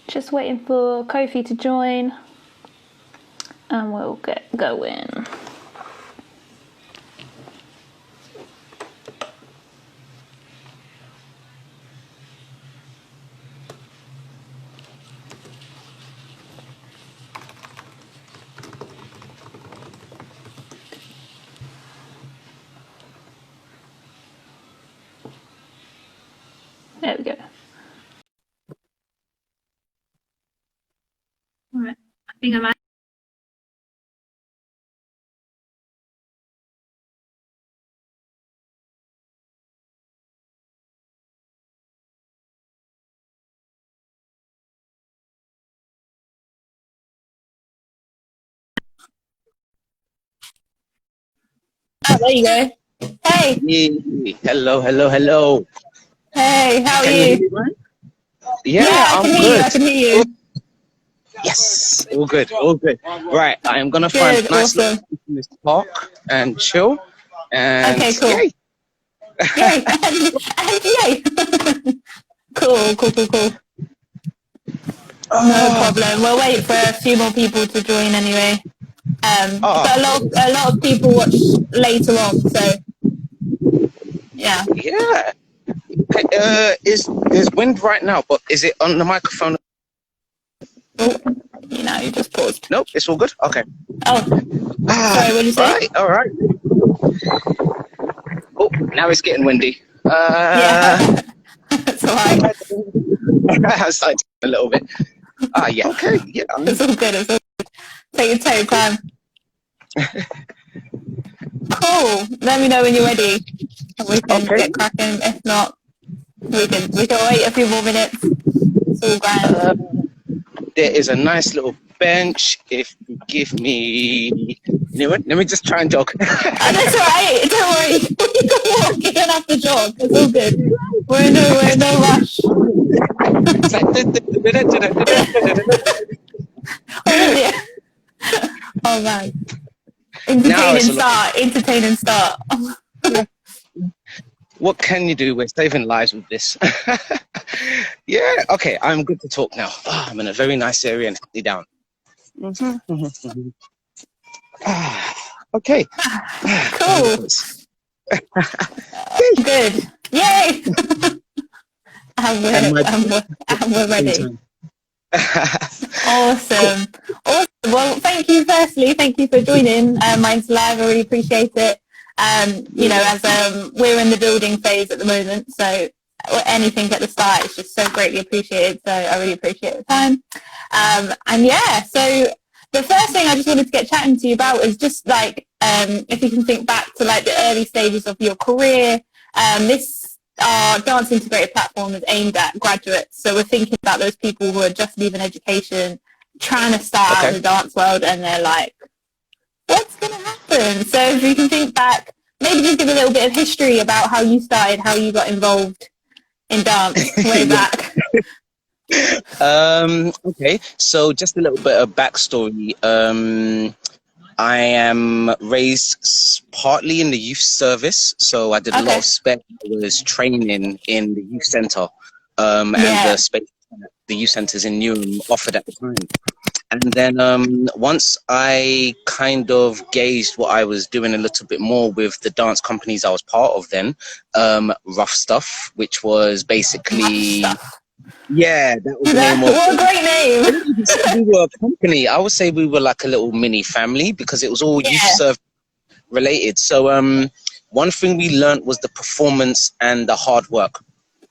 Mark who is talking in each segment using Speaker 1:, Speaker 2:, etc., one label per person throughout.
Speaker 1: Just waiting for Kofi to join and we'll get going. There we go. All right, I think I'm. Oh, there you go. Hey.
Speaker 2: Hey, hello, hello, hello.
Speaker 1: Hey, how are
Speaker 2: Can
Speaker 1: you?
Speaker 2: hear me, right? Yeah,
Speaker 1: I
Speaker 2: I'm
Speaker 1: can hear
Speaker 2: good.
Speaker 1: you. I can hear you.
Speaker 2: Yes, all good, all good. Right, I am gonna find
Speaker 1: Good,
Speaker 2: a nice little
Speaker 1: awesome.
Speaker 2: place in this park and chill. And
Speaker 1: Okay, cool.
Speaker 2: yay!
Speaker 1: Yay! and yay! Cool. No
Speaker 2: Oh,
Speaker 1: problem. We'll wait for a few more people to join anyway. But
Speaker 2: oh,
Speaker 1: a lot of people watch later on, so yeah.
Speaker 2: yeah. There's wind right now, but is it on the microphone?
Speaker 1: Oh, you just paused.
Speaker 2: Nope, it's all good. Okay.
Speaker 1: Oh, sorry. What did you say?
Speaker 2: Right, all right. Oh, now it's getting windy.
Speaker 1: Yeah, that's alright.
Speaker 2: I started a little bit. Yeah, okay, yeah.
Speaker 1: It's all good. It's all good. Take your time. Cool. Let me know when you're ready, and we can
Speaker 2: Okay.
Speaker 1: get cracking. If not, we can wait a few more minutes. It's all grand.
Speaker 2: There is a nice little bench. If you give me, you know what? Let me just try and jog.
Speaker 1: That's alright. Don't worry. You can walk. You don't have to jog. It's all good. We're in no rush.
Speaker 2: It's
Speaker 1: Oh yeah. Oh man.
Speaker 2: now it's a
Speaker 1: Entertaining start.
Speaker 2: what can you do? We're saving lives with this. Yeah, okay, I'm good to talk now. I'm in a very nice area and healthy down. Okay.
Speaker 1: Cool. Good. Yay! and we're ready. Awesome. Well, thank you firstly. Thank you for joining. Mine's live. I really appreciate it. As we're in the building phase at the moment, so anything at the start is just so greatly appreciated. So I really appreciate the time. So the first thing I just wanted to get chatting to you about is just like if you can think back to like the early stages of your career. This Dance Integrated platform is aimed at graduates, so we're thinking about those people who are just leaving education, trying to start out in the dance world, and they're like, what's going to happen? So if you can think back, maybe just give a little bit of history about how you started, how you got involved in dance way back.
Speaker 2: Okay, so just a little bit of backstory. I am raised partly in the youth service, so I did a lot of spec. I was training in the youth centre, and the space the youth centres in Newham offered at the time. And then once I kind of gauged what I was doing a little bit more with the dance companies I was part of then, Rough Stuff, which was basically... Yeah, that was the name of...
Speaker 1: What a great name!
Speaker 2: I wouldn't even say we were a company. I would say we were like a little mini family because it was all youth service related. So one thing we learned was the performance and the hard work,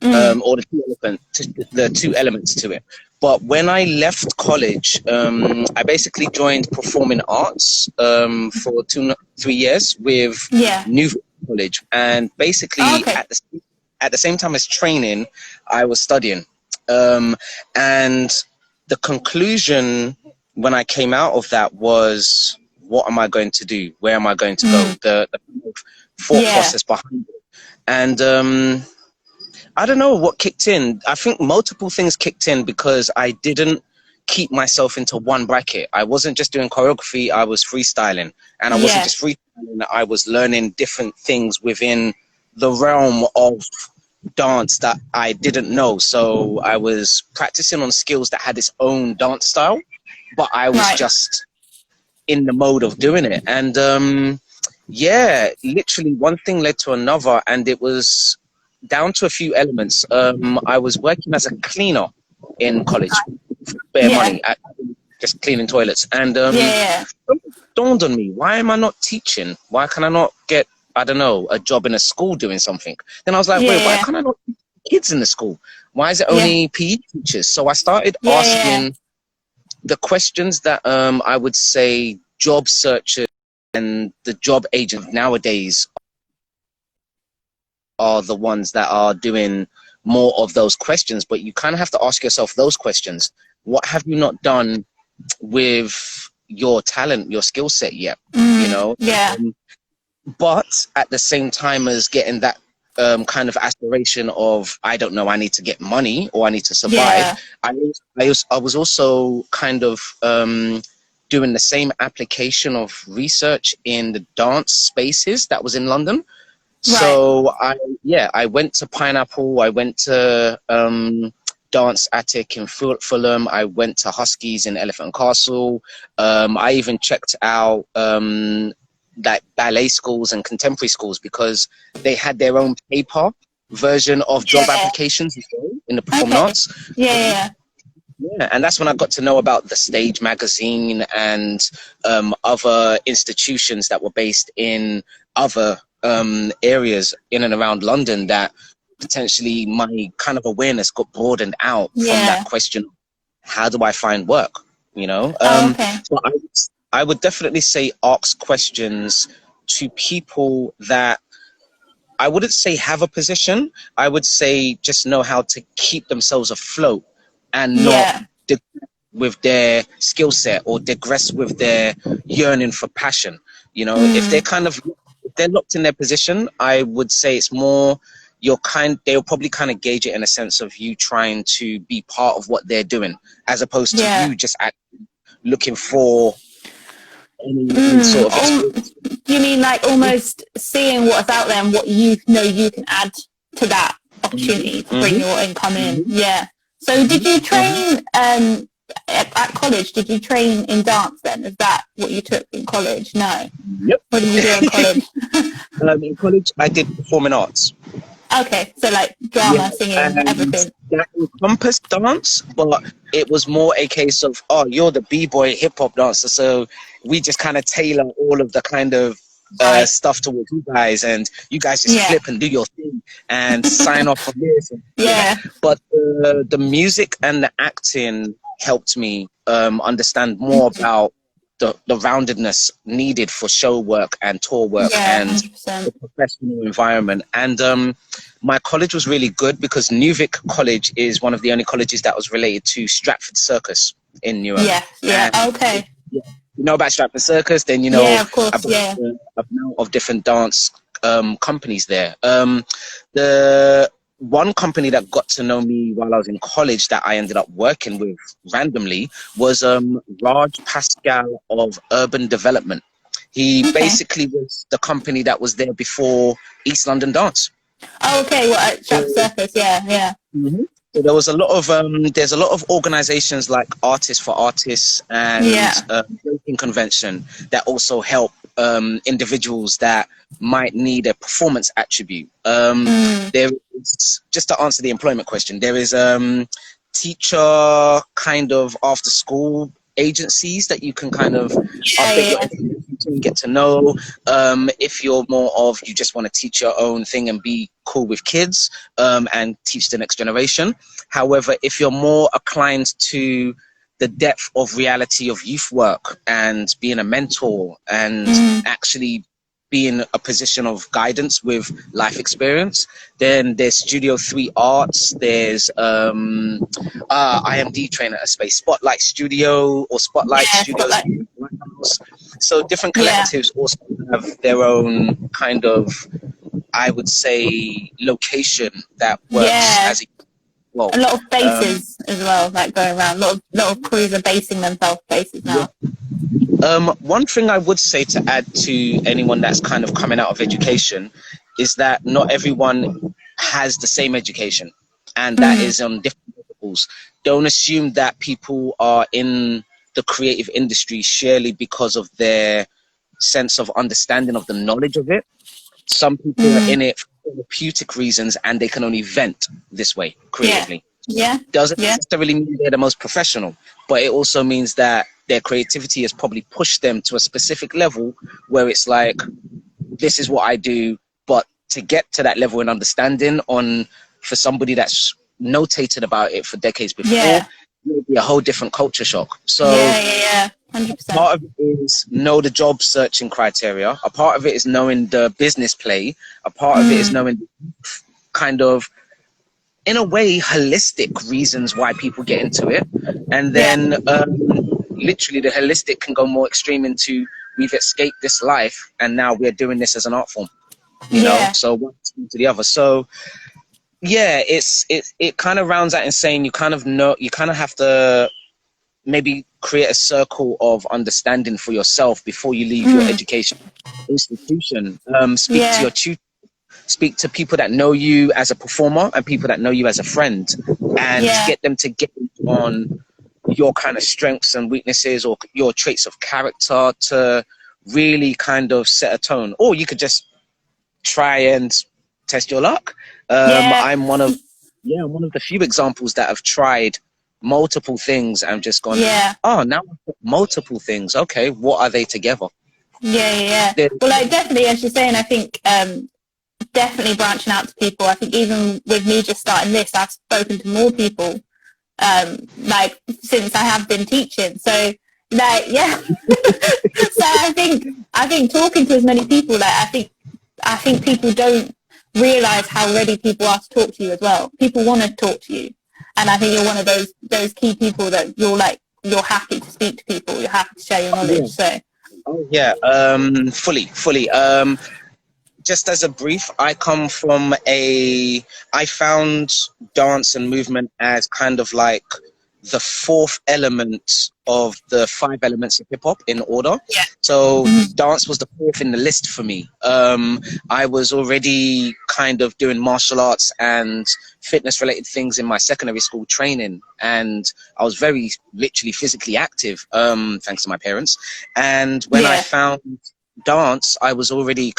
Speaker 2: or the two elements to it. But when I left college, I basically joined performing arts for 3 years with New College, and basically at the same time as training, I was studying. And the conclusion when I came out of that was, what am I going to do? Where am I going to go? The thought process behind it. And I don't know what kicked in. I think multiple things kicked in because I didn't keep myself into one bracket. I wasn't just doing choreography, I was freestyling. And I wasn't just freestyling, I was learning different things within the realm of dance that I didn't know. So I was practicing on skills that had its own dance style, but I was
Speaker 1: Right.
Speaker 2: just in the mode of doing it. And yeah, literally one thing led to another, and it was down to a few elements. I was working as a cleaner in college, for bare
Speaker 1: Yeah.
Speaker 2: money, just cleaning toilets, and
Speaker 1: Yeah.
Speaker 2: it dawned on me, why am I not teaching? Why can I not get, I don't know, a job in a school doing something? Then I was like, wait, why
Speaker 1: Yeah.
Speaker 2: can't I not teach kids in the school? Why is it
Speaker 1: Yeah.
Speaker 2: only PE teachers? So I started
Speaker 1: Yeah.
Speaker 2: asking the questions that I would say job searchers and the job agents nowadays are the ones that are doing more of those questions. But you kind of have to ask yourself those questions. What have you not done with your talent, your skill set yet? You know?
Speaker 1: Yeah.
Speaker 2: But at the same time as getting that kind of aspiration of, I don't know, I need to get money or I need to survive,
Speaker 1: Yeah.
Speaker 2: I was also kind of doing the same application of research in the dance spaces that was in London.
Speaker 1: Right.
Speaker 2: So I went to Pineapple, I went to Dance Attic in Fulham, I went to Huskies in Elephant and Castle. I even checked out like ballet schools and contemporary schools because they had their own paper version of job
Speaker 1: Yeah.
Speaker 2: applications as well in the performing
Speaker 1: Okay.
Speaker 2: arts.
Speaker 1: Yeah.
Speaker 2: Yeah, and that's when I got to know about the Stage magazine and other institutions that were based in other areas in and around London, that potentially my kind of awareness got broadened out from that
Speaker 1: Yeah.
Speaker 2: question, how do I find work? You know,
Speaker 1: Oh, okay.
Speaker 2: so I would definitely say ask questions to people that I wouldn't say have a position. I would say just know how to keep themselves afloat and not
Speaker 1: Yeah.
Speaker 2: with their skill set or digress with their yearning for passion. You know, if they're kind of, if they're locked in their position, I would say it's more they'll probably kind of gauge it in a sense of you trying to be part of what they're doing, as opposed to
Speaker 1: Yeah.
Speaker 2: you just looking for any sort of
Speaker 1: Oh,
Speaker 2: experience.
Speaker 1: you mean like almost seeing what's out there and what you know you can add to that opportunity to bring your income in? Yeah. So did you train at college? Did you train in dance then? Is that what you took in college? No.
Speaker 2: Yep.
Speaker 1: What did you do in college?
Speaker 2: In college, I did performing arts.
Speaker 1: Okay, so like
Speaker 2: Yeah,
Speaker 1: drama, singing,
Speaker 2: and
Speaker 1: everything.
Speaker 2: that encompassed dance, but it was more a case of, oh, you're the b-boy hip-hop dancer, so we just kind of tailor all of the kind of
Speaker 1: Right.
Speaker 2: stuff towards you guys, and you guys just
Speaker 1: Yeah.
Speaker 2: flip and do your thing and sign off on this. And,
Speaker 1: Yeah.
Speaker 2: But the music and the acting helped me understand more about the roundedness needed for show work and tour work
Speaker 1: Yeah,
Speaker 2: and
Speaker 1: 100%.
Speaker 2: the professional environment. And my college was really good because Newvic College is one of the only colleges that was related to Stratford Circus in Newark.
Speaker 1: Yeah, yeah,
Speaker 2: And
Speaker 1: okay.
Speaker 2: you know about Stratford Circus, then you know
Speaker 1: Yeah, of course,
Speaker 2: about
Speaker 1: yeah.
Speaker 2: the amount of different dance companies there. The one company that got to know me while I was in college that I ended up working with randomly was Raj Pascal of Urban Development. He
Speaker 1: Okay.
Speaker 2: basically was the company that was there before East London Dance.
Speaker 1: Oh, okay, well, at Stratford Circus, yeah, yeah.
Speaker 2: So there was a lot of there's a lot of organizations like Artists for Artists and
Speaker 1: Yeah.
Speaker 2: Breaking Convention that also help individuals that might need a performance attribute. There is, just to answer the employment question, there is teacher kind of after school agencies that you can kind of update your information to and get to know. If you're more of, you just want to teach your own thing and be cool with kids and teach the next generation. However, if you're more inclined to the depth of reality of youth work and being a mentor and actually be in a position of guidance with life experience, then there's Studio 3 Arts, there's IMD trainer at a space, Spotlight Studio or Spotlight
Speaker 1: Yeah,
Speaker 2: Studios.
Speaker 1: Spotlight.
Speaker 2: So different collectives also have their own kind of, I would say, location that works as a well.
Speaker 1: A lot of bases as well, like going around. A lot of crews are basing themselves bases now.
Speaker 2: One thing I would say to add to anyone that's kind of coming out of education is that not everyone has the same education, and that is on different levels. Don't assume that people are in the creative industry surely because of their sense of understanding of the knowledge of it. Some people are in it for therapeutic reasons, and they can only vent this way creatively. Doesn't necessarily mean they're the most professional, but it also means that their creativity has probably pushed them to a specific level where it's like, this is what I do. But to get to that level in understanding for somebody that's notated about it for decades before, it'll be a whole different culture shock. So
Speaker 1: 100%.
Speaker 2: Part of it is know the job searching criteria. A part of it is knowing the business play. A part of it is knowing kind of, in a way, holistic reasons why people get into it. And then literally the holistic can go more extreme into, we've escaped this life and now we're doing this as an art form, you know? So one to the other. So yeah, it kind of rounds out in saying you kind of have to maybe create a circle of understanding for yourself before you leave your education institution. Speak to your tutor, speak to people that know you as a performer and people that know you as a friend, and get them to get on your kind of strengths and weaknesses or your traits of character to really kind of set a tone. Or you could just try and test your luck. I'm one of the few examples that have tried multiple things and just gone, oh, now I've got multiple things. Okay, what are they together?
Speaker 1: Well, like, definitely, as you're saying, I think definitely branching out to people. I think even with me just starting this, I've spoken to more people like since I have been teaching. So like, so I think talking to as many people, like I think people don't realize how ready people are to talk to you as well. People want to talk to you. And I think you're one of those key people that you're happy to speak to people. You're happy to share your knowledge. So.
Speaker 2: Fully. Just as a brief, I found dance and movement as kind of like the fourth element of the 5 elements of hip hop in order. So dance was the fourth in the list for me. I was already kind of doing martial arts and fitness related things in my secondary school training, and I was very literally physically active, thanks to my parents. And when I found dance, I was already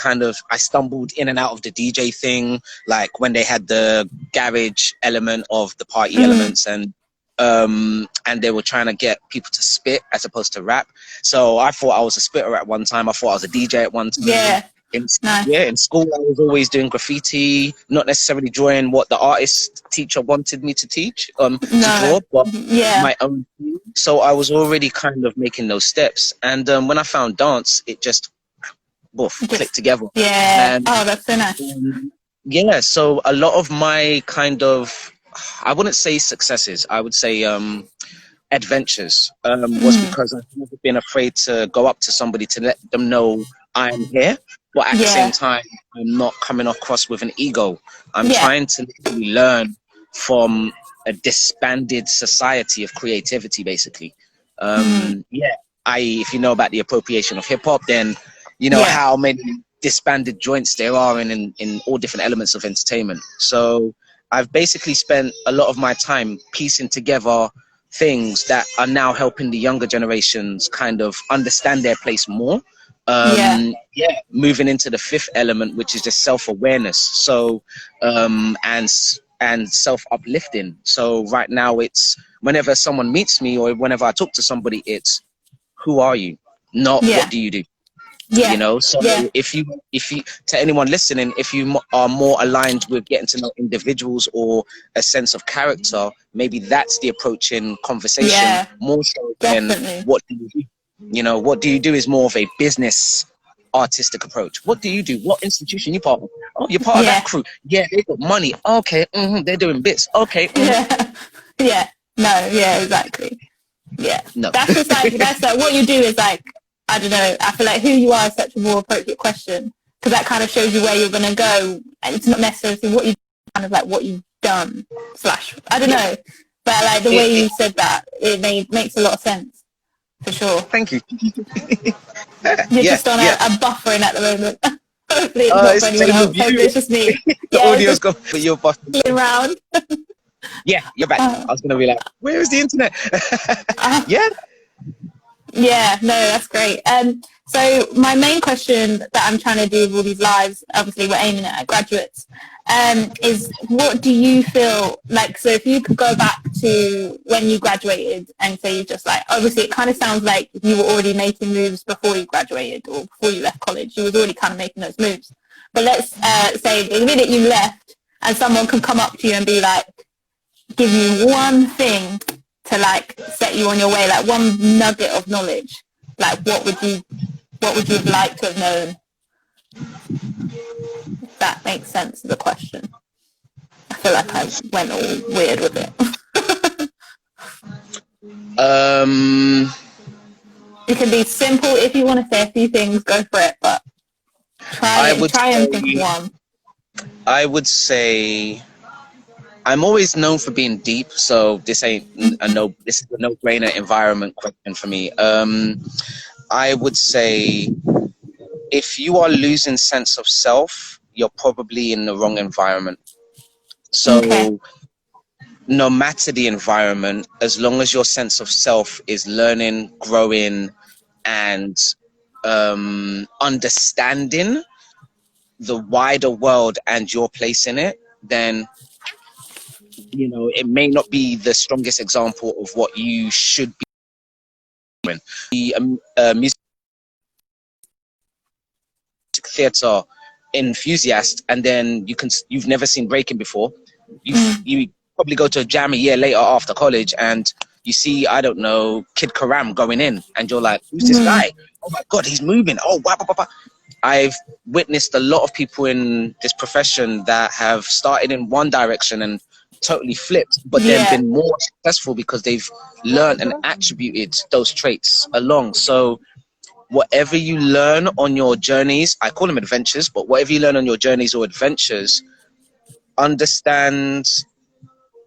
Speaker 2: I stumbled in and out of the DJ thing, like when they had the garage element of the party elements, and they were trying to get people to spit as opposed to rap. So I thought I was a spitter at one time. I thought I was a DJ at one time. In school I was always doing graffiti, not necessarily drawing what the artist teacher wanted me to teach, to draw, but my own thing. So I was already kind of making those steps. And when I found dance, it just clicked together.
Speaker 1: That's so nice.
Speaker 2: So a lot of my kind of, I wouldn't say successes, I would say adventures, was because I've never been afraid to go up to somebody to let them know I'm here, but at the same time I'm not coming across with an ego. I'm trying to literally learn from a disbanded society of creativity, basically. If you know about the appropriation of hip-hop, then you know how many disbanded joints there are in all different elements of entertainment. So I've basically spent a lot of my time piecing together things that are now helping the younger generations kind of understand their place more. Moving into the 5th element, which is just self-awareness. So and self-uplifting. So right now it's whenever someone meets me or whenever I talk to somebody, it's who are you, not what do you do. You know, so if you to anyone listening, if you are more aligned with getting to know individuals or a sense of character, maybe that's the approach in conversation more so than what do you do. You know, what do you do is more of a business artistic approach. What do you do? What institution you part of? Oh, you're part of that crew. Yeah, they got money. Okay, they're doing bits. Okay.
Speaker 1: Exactly. That's just like what you do is like, I don't know, I feel like who you are is such a more appropriate question, because that kind of shows you where you're going to go, and it's not necessarily what you've kind of like what you've done / I don't know, but like the way you said that, it makes a lot of sense, for sure.
Speaker 2: Thank you.
Speaker 1: You're just on a buffering at the moment. Hopefully it's not for
Speaker 2: It's the
Speaker 1: anyone
Speaker 2: same with
Speaker 1: else. Hopefully
Speaker 2: you.
Speaker 1: it's just me.
Speaker 2: The
Speaker 1: Yeah, it's
Speaker 2: audio's
Speaker 1: just
Speaker 2: gone, but you're busting.
Speaker 1: playing around.
Speaker 2: Yeah, you're back.
Speaker 1: Uh,
Speaker 2: I was gonna be like, where is the internet?
Speaker 1: uh,
Speaker 2: Yeah.
Speaker 1: Yeah, no, that's great. So my main question that I'm trying to do with all these lives, obviously we're aiming at graduates, is what do you feel like, so if you could go back to when you graduated and say you just like, obviously it kind of sounds like you were already making moves before you graduated or before you left college, you was already kind of making those moves. But let's say the minute you left and someone can come up to you and be like, give you one thing to like set you on your way, like one nugget of knowledge, like what would you have liked to have known? If that makes sense as a question. I feel like I went all weird with it. It can be simple if you want to say a few things, go for it, but try and think of one.
Speaker 2: I would say I'm always known for being deep, so this ain't this is a no-brainer environment question for me. I would say if you are losing sense of self, you're probably in the wrong environment. So
Speaker 1: Okay.
Speaker 2: no matter the environment, as long as your sense of self is learning, growing, and understanding the wider world and your place in it, then it may not be the strongest example of what you should be doing. The music theatre enthusiast, and then you've never seen breaking before. You probably go to a jam a year later after college, and you see, I don't know, Kid Karam going in, and you're like, who's this guy? Oh my God, he's moving. Oh, wow, wow, wow, wow. I've witnessed a lot of people in this profession that have started in one direction and totally flipped, but then been more successful because they've learned and attributed those traits along. So whatever you learn on your journeys, I call them adventures, but whatever you learn on your journeys or adventures, understand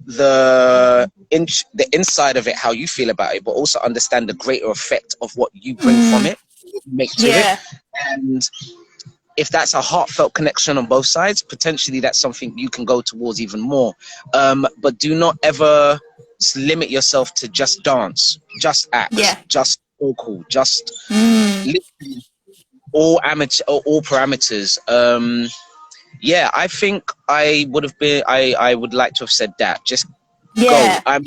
Speaker 2: the inside of it, how you feel about it, but also understand the greater effect of what you bring from it, make to it. And if that's a heartfelt connection on both sides, potentially that's something you can go towards even more. But do not ever limit yourself to just dance, just act, just vocal, just all amateur or all parameters. I think I would like to have said that. Just go. I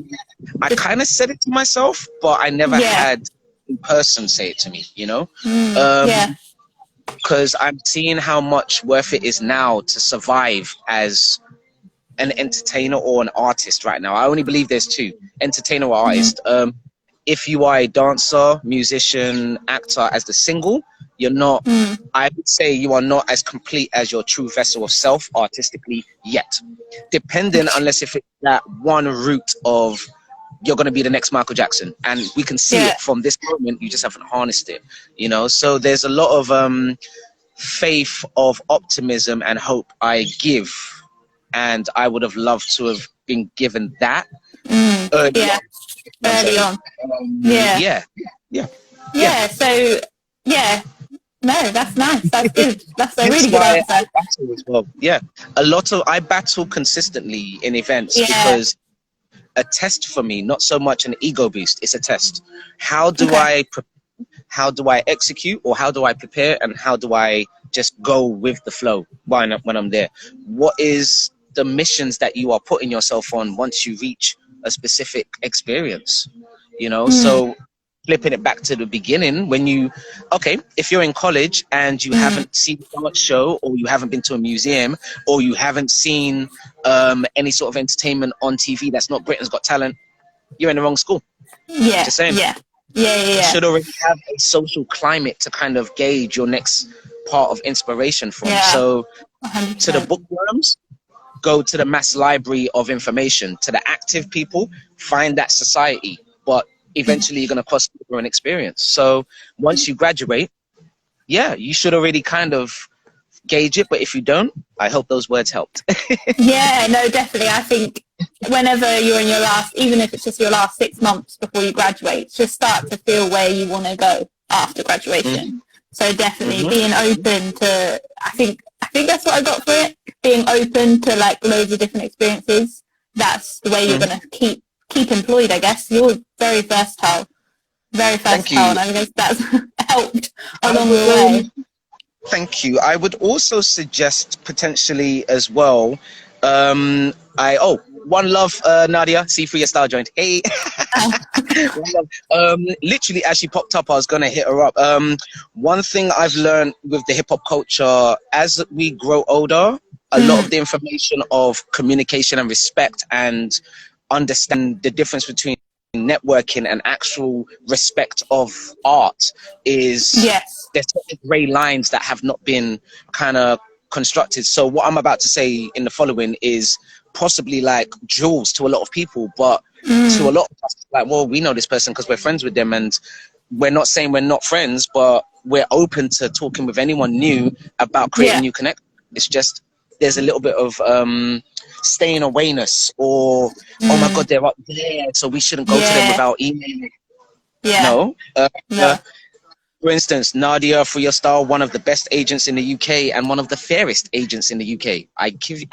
Speaker 2: kind of said it to myself, but I never had in person say it to me, because I'm seeing how much worth it is now to survive as an entertainer or an artist right now. I only believe there's two, entertainer or artist. If you are a dancer, musician, actor as the single, you're not, I would say you are not as complete as your true vessel of self artistically yet. Depending, unless if it's that one route of you're going to be the next Michael Jackson. And we can see it from this moment, you just haven't harnessed it, So there's a lot of faith, of optimism and hope I give. And I would have loved to have been given that early on.
Speaker 1: Early on. So, no, that's nice. That's good. That's a really good answer.
Speaker 2: I battle as well. I battle consistently in events because a test for me, not so much an ego boost. It's a test. How do I execute, or how do I prepare, and how do I just go with the flow when I'm there? What is the missions that you are putting yourself on once you reach a specific experience? So flipping it back to the beginning, if you're in college and you haven't seen a dance show, or you haven't been to a museum, or you haven't seen any sort of entertainment on TV that's not Britain's Got Talent, you're in the wrong school. Just saying. You should already have a social climate to kind of gauge your next part of inspiration from. So 100%. To the bookworms, go to the mass library of information. To the active people, find that society. But eventually you're going to cross over an experience. So once you graduate, you should already kind of gauge it. But if you don't, I hope those words helped.
Speaker 1: No, definitely. I think whenever you're in your last, even if it's just your last 6 months before you graduate, just start to feel where you want to go after graduation. So definitely
Speaker 2: Mm-hmm.
Speaker 1: being open to, I think that's what I got for it. Being open to like loads of different experiences. That's the way you're
Speaker 2: Mm-hmm.
Speaker 1: going to keep employed, I guess. You're very
Speaker 2: Thank
Speaker 1: versatile,
Speaker 2: you.
Speaker 1: and I guess that's helped
Speaker 2: I
Speaker 1: along
Speaker 2: would
Speaker 1: the way.
Speaker 2: thank you. I would also suggest potentially as well. One love, Nadia. See through your style joint. Hey. One love. Literally, as she popped up, I was gonna hit her up. One thing I've learned with the hip hop culture, as we grow older, a lot of
Speaker 1: Mm,
Speaker 2: the information of communication and respect and understand the difference between networking and actual respect of art is
Speaker 1: yes.
Speaker 2: there's certain gray lines that have not been kind of constructed. So what I'm about to say in the following is possibly like jewels to a lot of people, but to a
Speaker 1: Mm,
Speaker 2: lot of us, like, well, we know this person because we're friends with them, and we're not saying we're not friends, but we're open to talking with anyone new about creating
Speaker 1: yeah.
Speaker 2: new connections. It's just there's a little bit of staying awareness, or oh my
Speaker 1: Mm,
Speaker 2: god, they're up there, so we shouldn't go to them
Speaker 1: yeah.
Speaker 2: without emailing.
Speaker 1: Yeah.
Speaker 2: No.
Speaker 1: No.
Speaker 2: For instance, Nadia for your style, one of the best agents in the UK and one of the fairest agents in the UK. I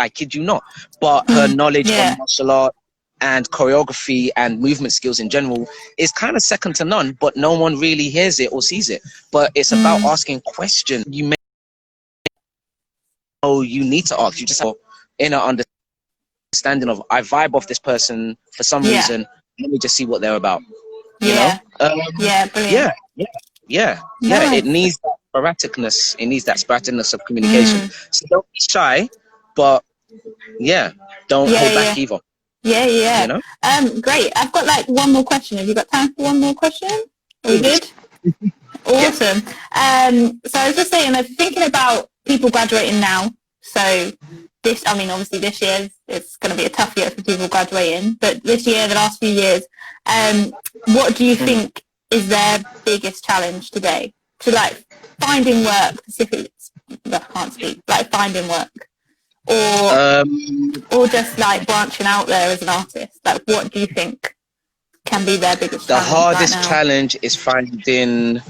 Speaker 2: kid you not. But her
Speaker 1: Mm,
Speaker 2: knowledge on
Speaker 1: yeah.
Speaker 2: martial art and choreography and movement skills in general is kind of second to none, but no one really hears it or sees it. But it's about
Speaker 1: Mm,
Speaker 2: asking questions. You may know you need to ask. You just have inner understanding of, I vibe off this person for some
Speaker 1: yeah.
Speaker 2: reason. Let me just see what they're about, you know?
Speaker 1: Yeah. Yeah. Brilliant.
Speaker 2: Yeah, yeah, yeah. It
Speaker 1: Nice.
Speaker 2: needs that sporadicness. It needs that sporadicness of communication.
Speaker 1: Mm,
Speaker 2: So don't be shy, but yeah, don't
Speaker 1: yeah.
Speaker 2: hold
Speaker 1: Yeah.
Speaker 2: back either.
Speaker 1: Yeah.
Speaker 2: You
Speaker 1: Yeah.
Speaker 2: know.
Speaker 1: Great. I've got like one more question. Have you got time for one more question? Are we
Speaker 2: Always.
Speaker 1: good?
Speaker 2: Yeah.
Speaker 1: Awesome. So I was just saying, like, thinking about people graduating now. So this, I mean, obviously this year it's going to be a tough year for people graduating, but this year, the last few years, what do you think is their biggest challenge today? To like finding work, specifically, I can't speak, like finding work, or
Speaker 2: Um,
Speaker 1: just like branching out there as an artist. Like, what do you think can be their biggest
Speaker 2: the
Speaker 1: challenge right
Speaker 2: hardest
Speaker 1: now?
Speaker 2: challenge is finding,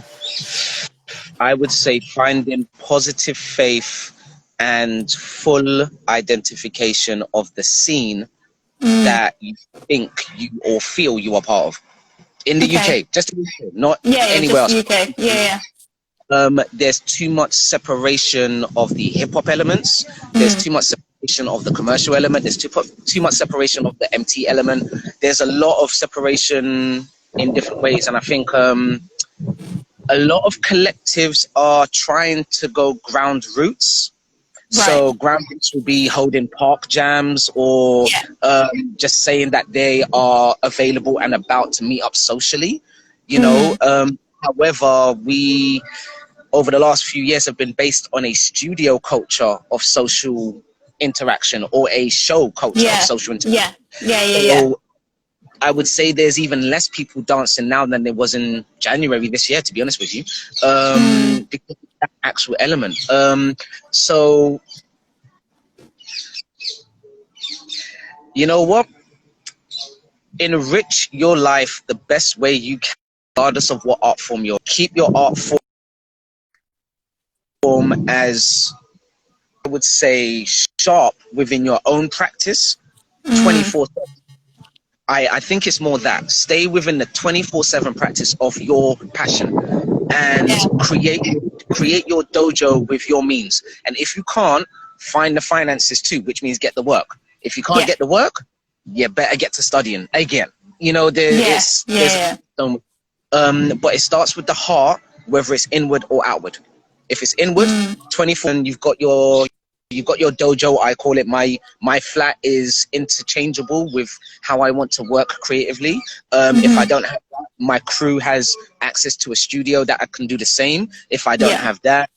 Speaker 2: I would say, finding positive faith and full identification of the scene
Speaker 1: Mm,
Speaker 2: that you think you or feel you are part of. In the
Speaker 1: okay.
Speaker 2: UK, just in the UK, not
Speaker 1: Yeah, yeah,
Speaker 2: anywhere
Speaker 1: just
Speaker 2: else.
Speaker 1: UK. Yeah,
Speaker 2: There's too much separation of the hip hop elements.
Speaker 1: yeah.
Speaker 2: There's
Speaker 1: Mm,
Speaker 2: too much separation of the commercial element. There's too much separation of the MT element. There's a lot of separation in different ways, and I think a lot of collectives are trying to go ground roots.
Speaker 1: right.
Speaker 2: So ground roots will be holding park jams or
Speaker 1: Yeah.
Speaker 2: just saying that they are available and about to meet up socially. You know,
Speaker 1: Mm,
Speaker 2: however, we over the last few years have been based on a studio culture of social interaction or a show culture of
Speaker 1: yeah.
Speaker 2: social interaction.
Speaker 1: Yeah. Yeah, yeah, yeah.
Speaker 2: So I would say there's even less people dancing now than there was in January this year, to be honest with you,
Speaker 1: Mm,
Speaker 2: because of that actual element. So you know what? Enrich your life the best way you can, regardless of what art form you're. Keep your art form as, I would say, sharp within your own practice
Speaker 1: mm,
Speaker 2: 24. I think it's more that stay within the 24/7 practice of your passion and
Speaker 1: yeah.
Speaker 2: create your dojo with your means. And if you can't, find the finances too, which means get the work. If you can't
Speaker 1: Yeah.
Speaker 2: get the work, you better get to studying again. You know,
Speaker 1: Yeah. Yeah, yeah.
Speaker 2: but it starts with the heart, whether it's inward or outward. If it's inward,
Speaker 1: Mm,
Speaker 2: 24, and you've got your dojo. I call it my flat is interchangeable with how I want to work creatively. If I
Speaker 1: mm-hmm.
Speaker 2: don't have that, my crew has access to a studio that I can do the same. If I don't
Speaker 1: Yeah.
Speaker 2: have that,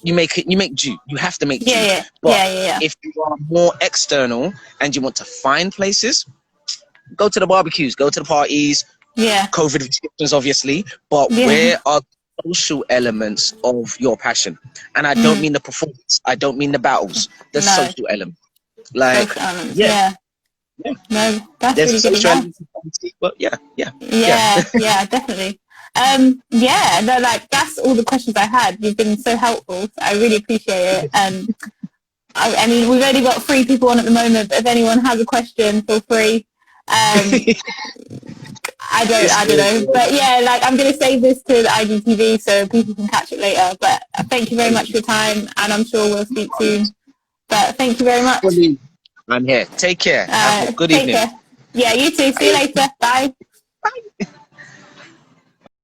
Speaker 2: you make do. You have to make
Speaker 1: Yeah,
Speaker 2: do.
Speaker 1: yeah.
Speaker 2: But
Speaker 1: Yeah, yeah, yeah.
Speaker 2: if you are more external and you want to find places, go to the barbecues, go to the parties,
Speaker 1: Yeah.
Speaker 2: COVID restrictions, obviously, but
Speaker 1: Yeah.
Speaker 2: where are the social elements of your passion? And I don't
Speaker 1: Mm,
Speaker 2: mean the performance, I don't mean the battles, the
Speaker 1: no.
Speaker 2: social element. Like,
Speaker 1: Social elements.
Speaker 2: yeah,
Speaker 1: Yeah.
Speaker 2: yeah,
Speaker 1: No, that's
Speaker 2: there's a
Speaker 1: really good
Speaker 2: social
Speaker 1: advice.
Speaker 2: element, but yeah.
Speaker 1: Yeah. Yeah, definitely. Yeah, no, like that's all the questions I had. You've been so helpful. So I really appreciate it. I mean, we've only got 3 people on at the moment, but if anyone has a question, feel free. Um, I don't know. But yeah, like I'm going to save this to the IGTV so people can catch it later. But thank you very much for your time, and I'm sure we'll speak soon. But thank you very much.
Speaker 2: I'm here. Take care. Have a good
Speaker 1: Take
Speaker 2: evening.
Speaker 1: care. Yeah, you too. See you later. Bye.